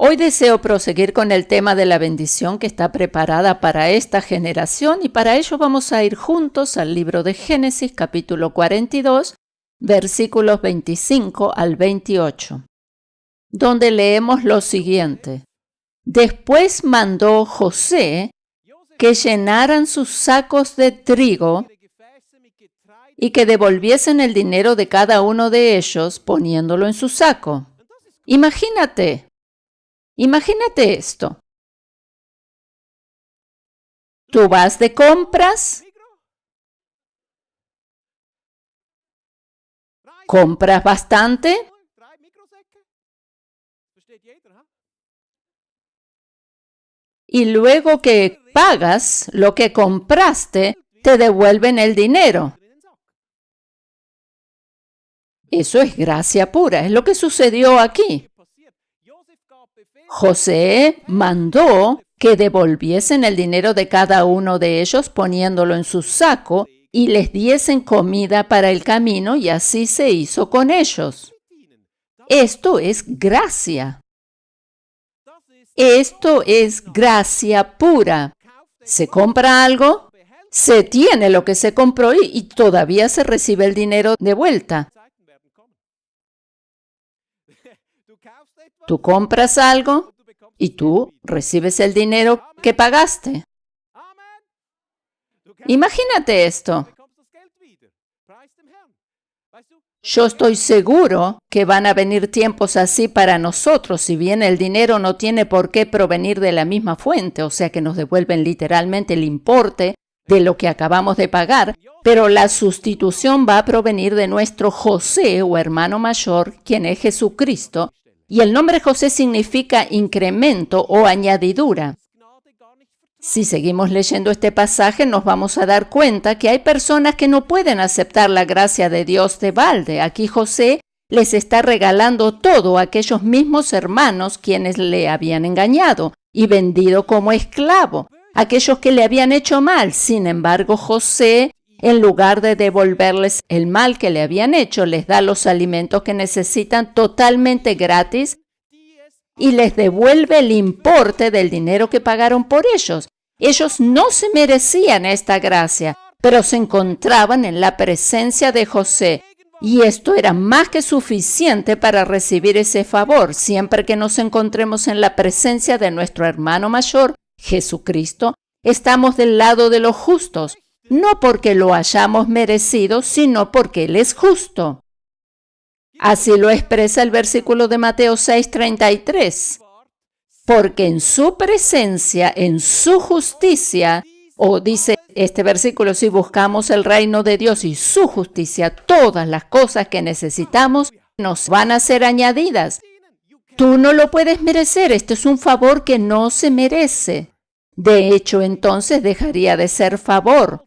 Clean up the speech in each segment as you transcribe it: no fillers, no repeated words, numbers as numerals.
Hoy deseo proseguir con el tema de la bendición que está preparada para esta generación y para ello vamos a ir juntos al libro de Génesis capítulo 42, versículos 25 al 28, donde leemos lo siguiente. Después mandó José que llenaran sus sacos de trigo y que devolviesen el dinero de cada uno de ellos poniéndolo en su saco. Imagínate esto. Tú vas de compras, compras bastante y luego que pagas lo que compraste, te devuelven el dinero. Eso es gracia pura, es lo que sucedió aquí. José mandó que devolviesen el dinero de cada uno de ellos poniéndolo en su saco y les diesen comida para el camino y así se hizo con ellos. Esto es gracia. Esto es gracia pura. Se compra algo, se tiene lo que se compró y todavía se recibe el dinero de vuelta. Tú compras algo y tú recibes el dinero que pagaste. Imagínate esto. Yo estoy seguro que van a venir tiempos así para nosotros, si bien el dinero no tiene por qué provenir de la misma fuente, o sea que nos devuelven literalmente el importe de lo que acabamos de pagar, pero la sustitución va a provenir de nuestro José o hermano mayor, quien es Jesucristo, y el nombre José significa incremento o añadidura. Si seguimos leyendo este pasaje, nos vamos a dar cuenta que hay personas que no pueden aceptar la gracia de Dios de balde. Aquí José les está regalando todo a aquellos mismos hermanos quienes le habían engañado y vendido como esclavo, aquellos que le habían hecho mal. Sin embargo, José, en lugar de devolverles el mal que le habían hecho, les da los alimentos que necesitan totalmente gratis y les devuelve el importe del dinero que pagaron por ellos. Ellos no se merecían esta gracia, pero se encontraban en la presencia de José. Y esto era más que suficiente para recibir ese favor. Siempre que nos encontremos en la presencia de nuestro hermano mayor, Jesucristo, estamos del lado de los justos, no porque lo hayamos merecido, sino porque Él es justo. Así lo expresa el versículo de Mateo 6:33. Porque en su presencia, en su justicia, o dice este versículo, si buscamos el reino de Dios y su justicia, todas las cosas que necesitamos nos van a ser añadidas. Tú no lo puedes merecer, este es un favor que no se merece. De hecho, entonces dejaría de ser favor.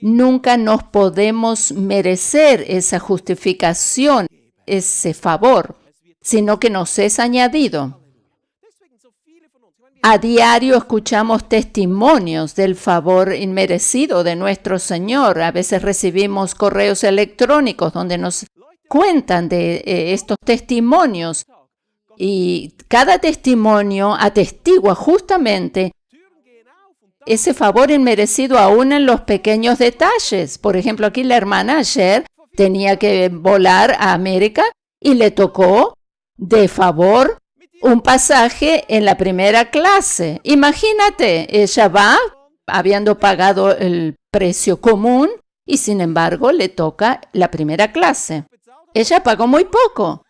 Nunca nos podemos merecer esa justificación, ese favor, sino que nos es añadido. A diario escuchamos testimonios del favor inmerecido de nuestro Señor. A veces recibimos correos electrónicos donde nos cuentan de estos testimonios. Y cada testimonio atestigua justamente ese favor inmerecido aún en los pequeños detalles. Por ejemplo, aquí la hermana ayer tenía que volar a América y le tocó de favor un pasaje en la primera clase. Imagínate, ella va habiendo pagado el precio común y sin embargo le toca la primera clase. Ella pagó muy poco,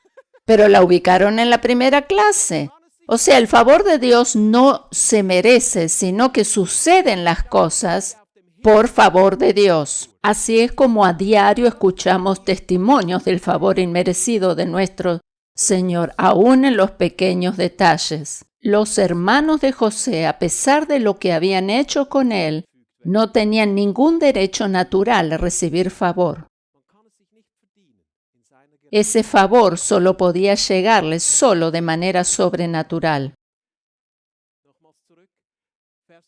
pero la ubicaron en la primera clase. O sea, el favor de Dios no se merece, sino que suceden las cosas por favor de Dios. Así es como a diario escuchamos testimonios del favor inmerecido de nuestro Señor, aún en los pequeños detalles. Los hermanos de José, a pesar de lo que habían hecho con él, no tenían ningún derecho natural a recibir favor. Ese favor solo podía llegarles solo de manera sobrenatural.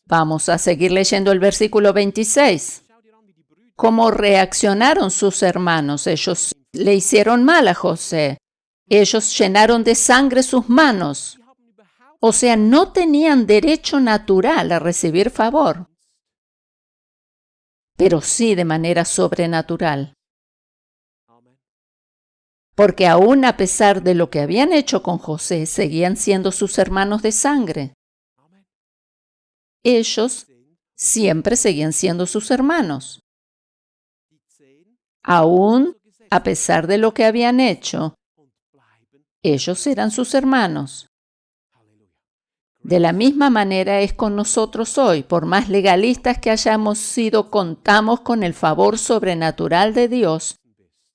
Vamos a seguir leyendo el versículo 26. ¿Cómo reaccionaron sus hermanos? Ellos le hicieron mal a José. Ellos llenaron de sangre sus manos. O sea, no tenían derecho natural a recibir favor, pero sí de manera sobrenatural. Porque aún a pesar de lo que habían hecho con José, seguían siendo sus hermanos de sangre. Ellos siempre seguían siendo sus hermanos. Aún a pesar de lo que habían hecho, ellos eran sus hermanos. De la misma manera es con nosotros hoy. Por más legalistas que hayamos sido, contamos con el favor sobrenatural de Dios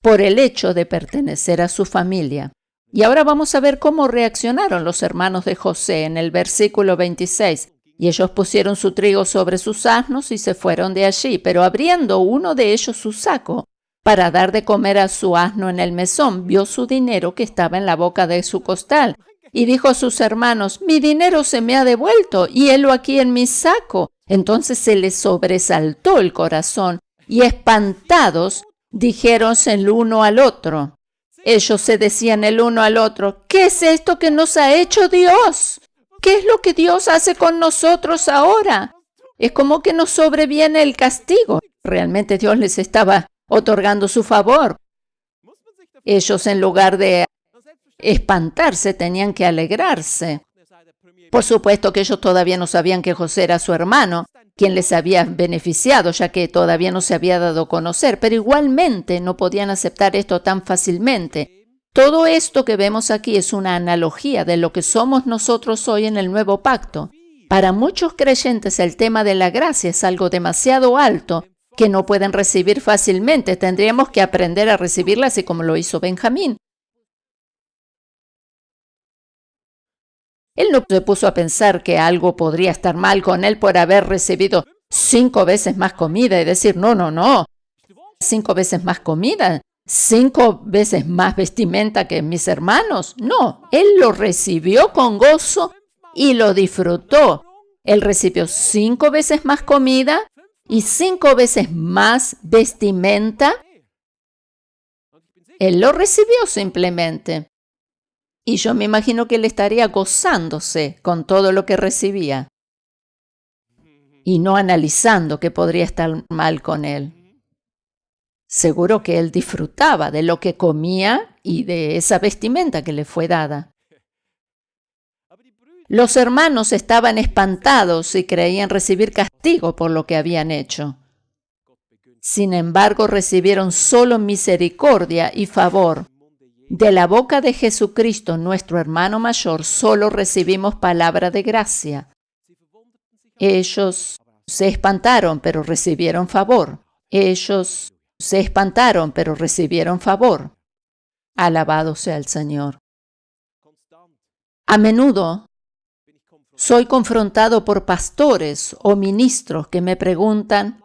por el hecho de pertenecer a su familia. Y ahora vamos a ver cómo reaccionaron los hermanos de José en el versículo 26. Y ellos pusieron su trigo sobre sus asnos y se fueron de allí, pero abriendo uno de ellos su saco para dar de comer a su asno en el mesón, vio su dinero que estaba en la boca de su costal. Y dijo a sus hermanos: mi dinero se me ha devuelto, y helo aquí en mi saco. Entonces se les sobresaltó el corazón, y espantados dijeron el uno al otro. Ellos se decían el uno al otro: ¿qué es esto que nos ha hecho Dios? ¿Qué es lo que Dios hace con nosotros ahora? Es como que nos sobreviene el castigo. Realmente Dios les estaba otorgando su favor. Ellos, en lugar de espantarse, tenían que alegrarse. Por supuesto que ellos todavía no sabían que José era su hermano, quien les había beneficiado, ya que todavía no se había dado a conocer, pero igualmente no podían aceptar esto tan fácilmente. Todo esto que vemos aquí es una analogía de lo que somos nosotros hoy en el nuevo pacto. Para muchos creyentes el tema de la gracia es algo demasiado alto que no pueden recibir fácilmente. Tendríamos que aprender a recibirla así como lo hizo Benjamín. Él no se puso a pensar que algo podría estar mal con él por haber recibido 5 veces más comida y decir: no, 5 veces más comida, 5 veces más vestimenta que mis hermanos. No, él lo recibió con gozo y lo disfrutó. Él recibió 5 veces más comida y 5 veces más vestimenta. Él lo recibió simplemente. Y yo me imagino que él estaría gozándose con todo lo que recibía y no analizando qué podría estar mal con él. Seguro que él disfrutaba de lo que comía y de esa vestimenta que le fue dada. Los hermanos estaban espantados y creían recibir castigo por lo que habían hecho. Sin embargo, recibieron solo misericordia y favor. De la boca de Jesucristo, nuestro hermano mayor, solo recibimos palabra de gracia. Ellos se espantaron, pero recibieron favor. Ellos se espantaron, pero recibieron favor. Alabado sea el Señor. A menudo soy confrontado por pastores o ministros que me preguntan,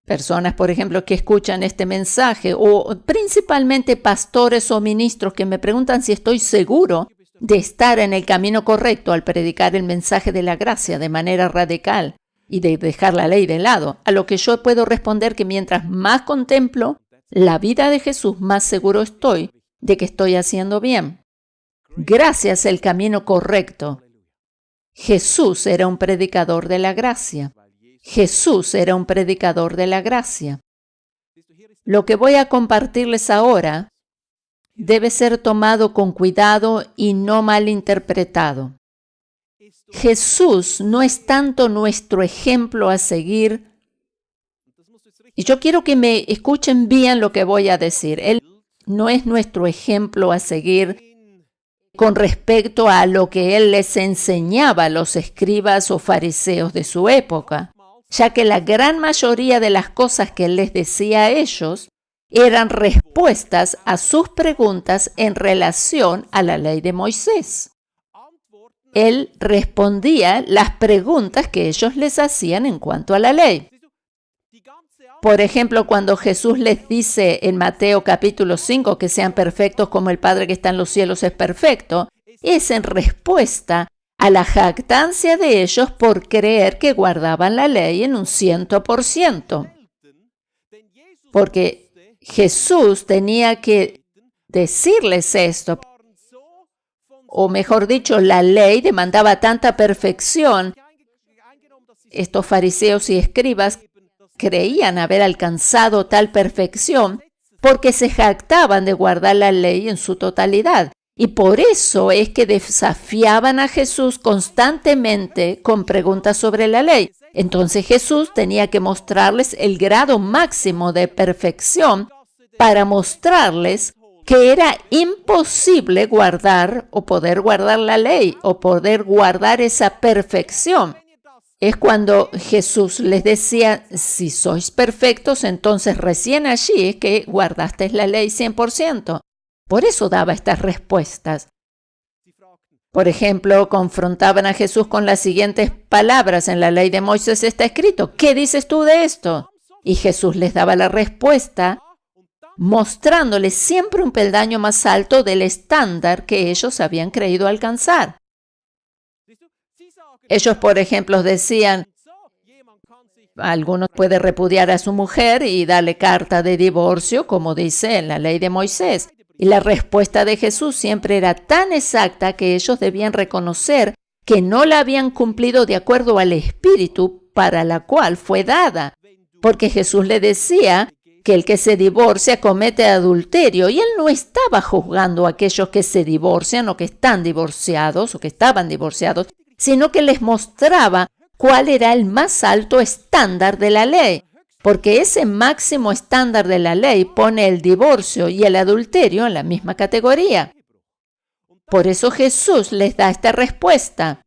personas, por ejemplo, que escuchan este mensaje, o principalmente pastores o ministros que me preguntan si estoy seguro de estar en el camino correcto al predicar el mensaje de la gracia de manera radical y de dejar la ley de lado. A lo que yo puedo responder que mientras más contemplo la vida de Jesús, más seguro estoy de que estoy haciendo bien. Gracia es el camino correcto. Jesús era un predicador de la gracia. Jesús era un predicador de la gracia. Lo que voy a compartirles ahora debe ser tomado con cuidado y no malinterpretado. Jesús no es tanto nuestro ejemplo a seguir. Y yo quiero que me escuchen bien lo que voy a decir. Él no es nuestro ejemplo a seguir con respecto a lo que Él les enseñaba a los escribas o fariseos de su época, ya que la gran mayoría de las cosas que Él les decía a ellos eran respuestas a sus preguntas en relación a la ley de Moisés. Él respondía las preguntas que ellos les hacían en cuanto a la ley. Por ejemplo, cuando Jesús les dice en Mateo capítulo 5 que sean perfectos como el Padre que está en los cielos es perfecto, es en respuesta a la jactancia de ellos por creer que guardaban la ley en un 100%. Porque Jesús tenía que decirles esto, o mejor dicho, la ley demandaba tanta perfección. Estos fariseos y escribas creían haber alcanzado tal perfección porque se jactaban de guardar la ley en su totalidad. Y por eso es que desafiaban a Jesús constantemente con preguntas sobre la ley. Entonces Jesús tenía que mostrarles el grado máximo de perfección para mostrarles que era imposible guardar o poder guardar la ley o poder guardar esa perfección. Es cuando Jesús les decía, si sois perfectos, entonces recién allí es que guardasteis la ley 100%. Por eso daba estas respuestas. Por ejemplo, confrontaban a Jesús con las siguientes palabras. En la ley de Moisés está escrito, ¿qué dices tú de esto? Y Jesús les daba la respuesta, mostrándoles siempre un peldaño más alto del estándar que ellos habían creído alcanzar. Ellos, por ejemplo, decían, algunos puede repudiar a su mujer y darle carta de divorcio, como dice en la ley de Moisés. Y la respuesta de Jesús siempre era tan exacta que ellos debían reconocer que no la habían cumplido de acuerdo al espíritu para la cual fue dada. Porque Jesús le decía que el que se divorcia comete adulterio y él no estaba juzgando a aquellos que se divorcian o que están divorciados o que estaban divorciados, sino que les mostraba cuál era el más alto estándar de la ley, porque ese máximo estándar de la ley pone el divorcio y el adulterio en la misma categoría. Por eso Jesús les da esta respuesta.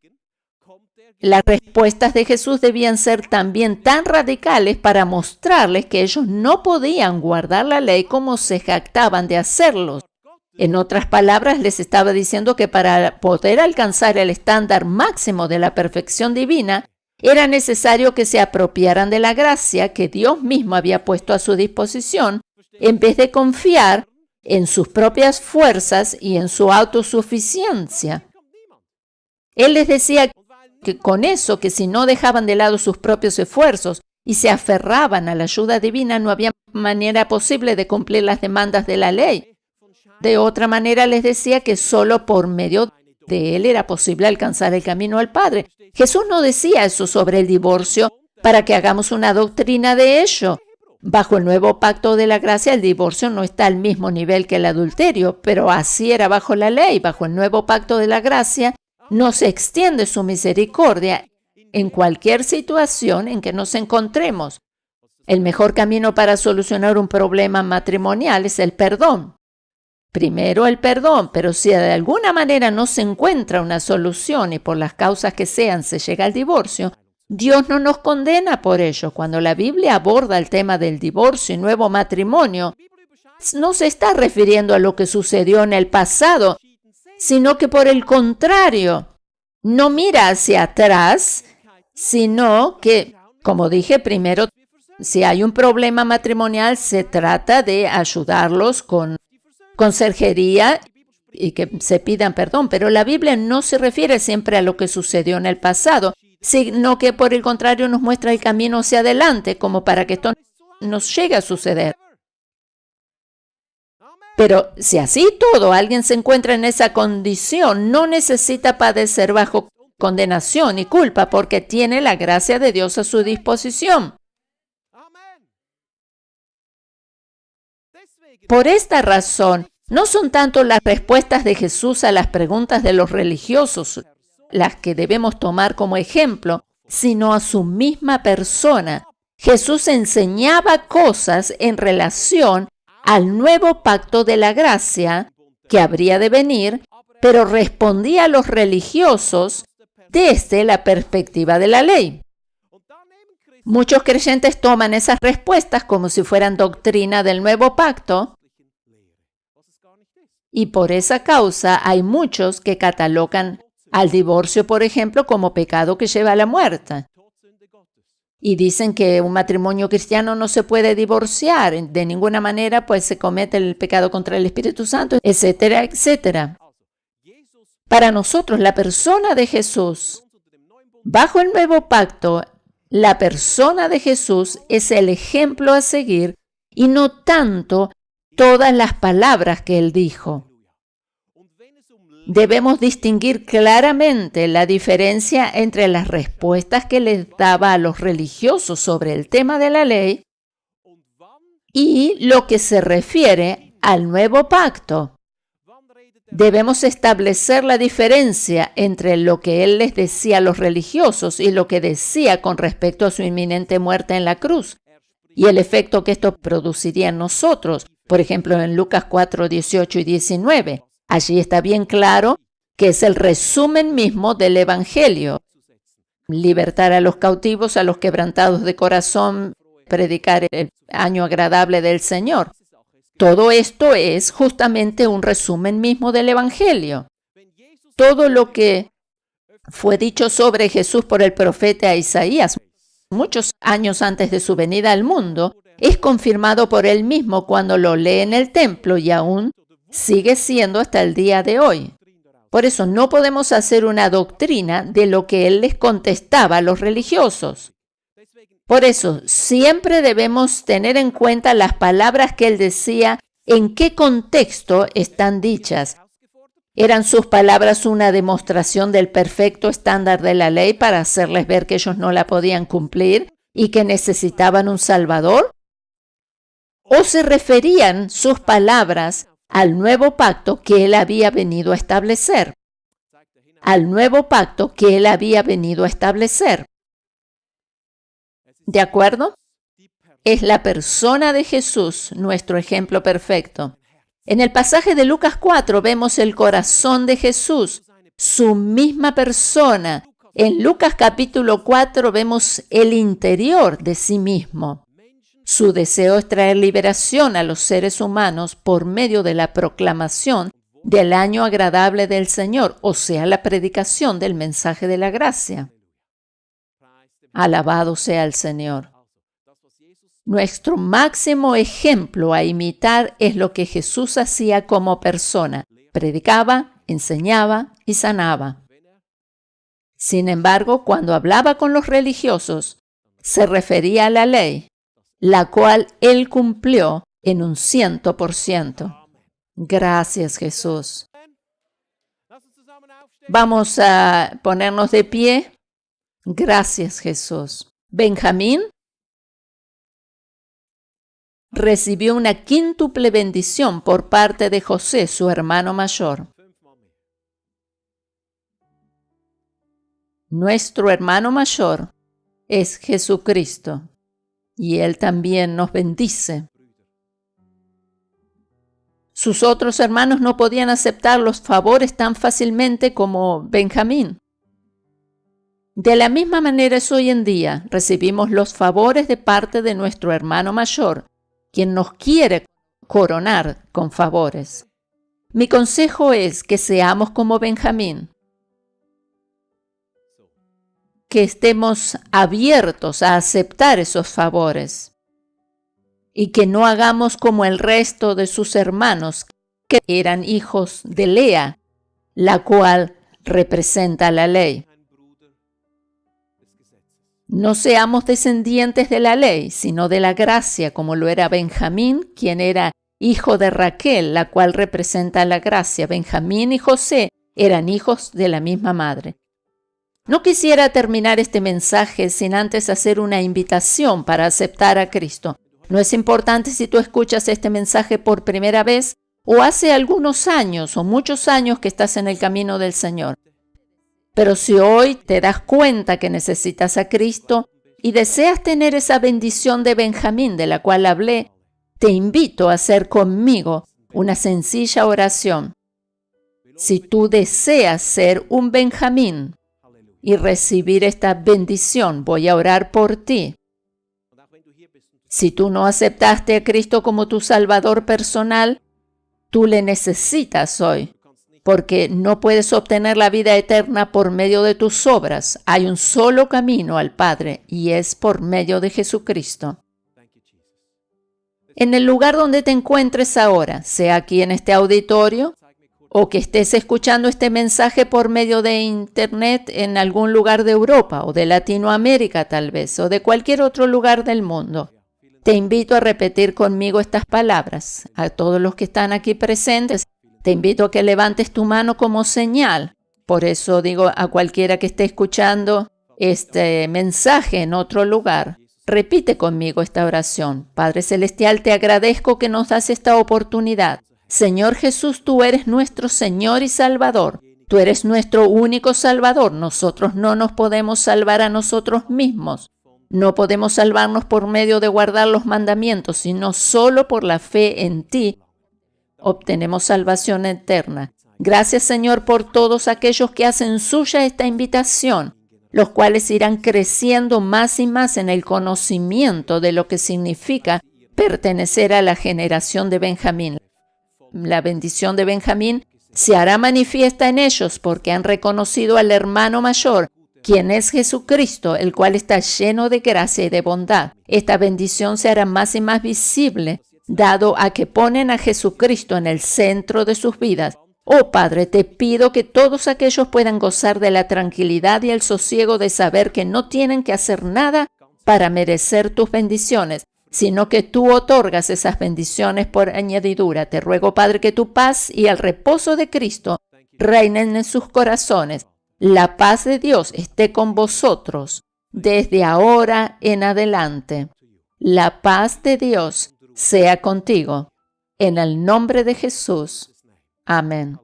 Las respuestas de Jesús debían ser también tan radicales para mostrarles que ellos no podían guardar la ley como se jactaban de hacerlo. En otras palabras, les estaba diciendo que para poder alcanzar el estándar máximo de la perfección divina, era necesario que se apropiaran de la gracia que Dios mismo había puesto a su disposición, en vez de confiar en sus propias fuerzas y en su autosuficiencia. Él les decía que con eso, que si no dejaban de lado sus propios esfuerzos y se aferraban a la ayuda divina, no había manera posible de cumplir las demandas de la ley. De otra manera, les decía que solo por medio de él era posible alcanzar el camino al Padre. Jesús no decía eso sobre el divorcio para que hagamos una doctrina de ello. Bajo el nuevo pacto de la gracia, el divorcio no está al mismo nivel que el adulterio, pero así era bajo la ley. Bajo el nuevo pacto de la gracia, no se extiende su misericordia en cualquier situación en que nos encontremos. El mejor camino para solucionar un problema matrimonial es el perdón. Primero el perdón, pero si de alguna manera no se encuentra una solución y por las causas que sean se llega al divorcio, Dios no nos condena por ello. Cuando la Biblia aborda el tema del divorcio y nuevo matrimonio, no se está refiriendo a lo que sucedió en el pasado, sino que por el contrario, no mira hacia atrás, sino que, como dije primero, si hay un problema matrimonial, se trata de ayudarlos con conserjería y que se pidan perdón, pero la Biblia no se refiere siempre a lo que sucedió en el pasado, sino que por el contrario nos muestra el camino hacia adelante, como para que esto nos llegue a suceder. Pero si así todo alguien se encuentra en esa condición, no necesita padecer bajo condenación y culpa porque tiene la gracia de Dios a su disposición. Por esta razón, no son tanto las respuestas de Jesús a las preguntas de los religiosos las que debemos tomar como ejemplo, sino a su misma persona. Jesús enseñaba cosas en relación al nuevo pacto de la gracia que habría de venir, pero respondía a los religiosos desde la perspectiva de la ley. Muchos creyentes toman esas respuestas como si fueran doctrina del nuevo pacto, y por esa causa hay muchos que catalogan al divorcio, por ejemplo, como pecado que lleva a la muerte. Y dicen que un matrimonio cristiano no se puede divorciar de ninguna manera, pues se comete el pecado contra el Espíritu Santo, etcétera, etcétera. Para nosotros, la persona de Jesús, bajo el nuevo pacto, la persona de Jesús es el ejemplo a seguir y no tanto todas las palabras que él dijo. Debemos distinguir claramente la diferencia entre las respuestas que les daba a los religiosos sobre el tema de la ley y lo que se refiere al nuevo pacto. Debemos establecer la diferencia entre lo que él les decía a los religiosos y lo que decía con respecto a su inminente muerte en la cruz y el efecto que esto produciría en nosotros. Por ejemplo, en Lucas 4, 18 y 19. Allí está bien claro que es el resumen mismo del Evangelio. Libertar a los cautivos, a los quebrantados de corazón, predicar el año agradable del Señor. Todo esto es justamente un resumen mismo del Evangelio. Todo lo que fue dicho sobre Jesús por el profeta Isaías muchos años antes de su venida al mundo, es confirmado por él mismo cuando lo lee en el templo y aún sigue siendo hasta el día de hoy. Por eso no podemos hacer una doctrina de lo que él les contestaba a los religiosos. Por eso siempre debemos tener en cuenta las palabras que él decía, en qué contexto están dichas. ¿Eran sus palabras una demostración del perfecto estándar de la ley para hacerles ver que ellos no la podían cumplir y que necesitaban un Salvador? ¿O se referían sus palabras al nuevo pacto que él había venido a establecer? Al nuevo pacto que él había venido a establecer. ¿De acuerdo? Es la persona de Jesús nuestro ejemplo perfecto. En el pasaje de Lucas 4 vemos el corazón de Jesús, su misma persona. En Lucas capítulo 4 vemos el interior de sí mismo. Su deseo es traer liberación a los seres humanos por medio de la proclamación del año agradable del Señor, o sea, la predicación del mensaje de la gracia. Alabado sea el Señor. Nuestro máximo ejemplo a imitar es lo que Jesús hacía como persona. Predicaba, enseñaba y sanaba. Sin embargo, cuando hablaba con los religiosos, se refería a la ley, la cual él cumplió en un 100%. Gracias, Jesús. Vamos a ponernos de pie. Gracias, Jesús. Benjamín recibió una quíntuple bendición por parte de José, su hermano mayor. Nuestro hermano mayor es Jesucristo y Él también nos bendice. Sus otros hermanos no podían aceptar los favores tan fácilmente como Benjamín. De la misma manera es hoy en día, recibimos los favores de parte de nuestro hermano mayor, quien nos quiere coronar con favores. Mi consejo es que seamos como Benjamín, que estemos abiertos a aceptar esos favores y que no hagamos como el resto de sus hermanos, que eran hijos de Lea, la cual representa la ley. No seamos descendientes de la ley, sino de la gracia, como lo era Benjamín, quien era hijo de Raquel, la cual representa la gracia. Benjamín y José eran hijos de la misma madre. No quisiera terminar este mensaje sin antes hacer una invitación para aceptar a Cristo. No es importante si tú escuchas este mensaje por primera vez o hace algunos años o muchos años que estás en el camino del Señor. Pero si hoy te das cuenta que necesitas a Cristo y deseas tener esa bendición de Benjamín de la cual hablé, te invito a hacer conmigo una sencilla oración. Si tú deseas ser un Benjamín y recibir esta bendición, voy a orar por ti. Si tú no aceptaste a Cristo como tu Salvador personal, tú le necesitas hoy. Porque no puedes obtener la vida eterna por medio de tus obras. Hay un solo camino al Padre y es por medio de Jesucristo. En el lugar donde te encuentres ahora, sea aquí en este auditorio o que estés escuchando este mensaje por medio de Internet en algún lugar de Europa o de Latinoamérica tal vez, o de cualquier otro lugar del mundo, te invito a repetir conmigo estas palabras. A todos los que están aquí presentes, Te invito a que levantes tu mano como señal. Por eso digo a cualquiera que esté escuchando este mensaje en otro lugar, repite conmigo esta oración. Padre Celestial, te agradezco que nos das esta oportunidad. Señor Jesús, tú eres nuestro Señor y Salvador. Tú eres nuestro único Salvador. Nosotros no nos podemos salvar a nosotros mismos. No podemos salvarnos por medio de guardar los mandamientos, sino solo por la fe en ti obtenemos salvación eterna. Gracias, Señor, por todos aquellos que hacen suya esta invitación, los cuales irán creciendo más y más en el conocimiento de lo que significa pertenecer a la generación de Benjamín. La bendición de Benjamín se hará manifiesta en ellos porque han reconocido al hermano mayor, quien es Jesucristo, el cual está lleno de gracia y de bondad. Esta bendición se hará más y más visible, dado a que ponen a Jesucristo en el centro de sus vidas. Oh Padre, te pido que todos aquellos puedan gozar de la tranquilidad y el sosiego de saber que no tienen que hacer nada para merecer tus bendiciones, sino que tú otorgas esas bendiciones por añadidura. Te ruego, Padre, que tu paz y el reposo de Cristo reinen en sus corazones. La paz de Dios esté con vosotros desde ahora en adelante. La paz de Dios sea contigo. En el nombre de Jesús. Amén.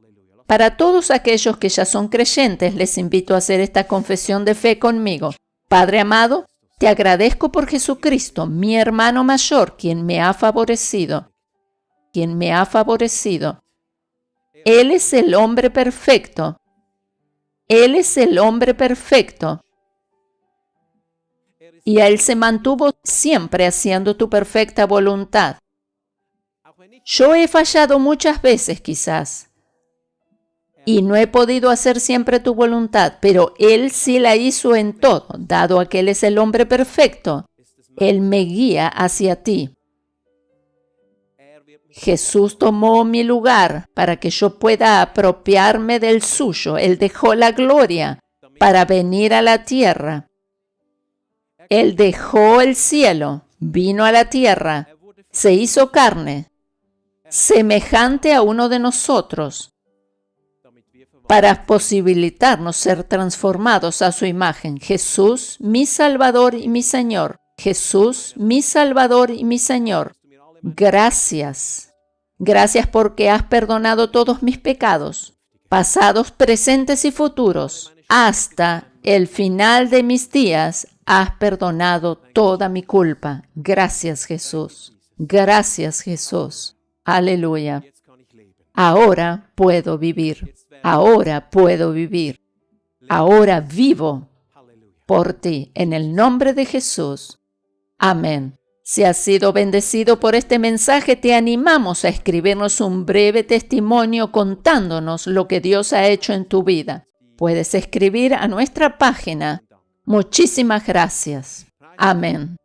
Para todos aquellos que ya son creyentes, les invito a hacer esta confesión de fe conmigo. Padre amado, te agradezco por Jesucristo, mi hermano mayor, quien me ha favorecido. Él es el hombre perfecto. Él es el hombre perfecto. Y Él se mantuvo siempre haciendo tu perfecta voluntad. Yo he fallado muchas veces quizás, y no he podido hacer siempre tu voluntad, pero Él sí la hizo en todo, dado a que Él es el hombre perfecto. Él me guía hacia ti. Jesús tomó mi lugar para que yo pueda apropiarme del suyo. Él dejó la gloria para venir a la tierra. Él dejó el cielo, vino a la tierra, se hizo carne, semejante a uno de nosotros, para posibilitarnos ser transformados a su imagen. Jesús, mi Salvador y mi Señor. Jesús, mi Salvador y mi Señor. Gracias. Gracias porque has perdonado todos mis pecados, pasados, presentes y futuros. Hasta el final de mis días has perdonado toda mi culpa. Gracias, Jesús. Gracias, Jesús. Aleluya. Ahora puedo vivir. Ahora puedo vivir. Ahora vivo por ti. En el nombre de Jesús. Amén. Si has sido bendecido por este mensaje, te animamos a escribirnos un breve testimonio contándonos lo que Dios ha hecho en tu vida. Puedes escribir a nuestra página. Muchísimas gracias. Amén.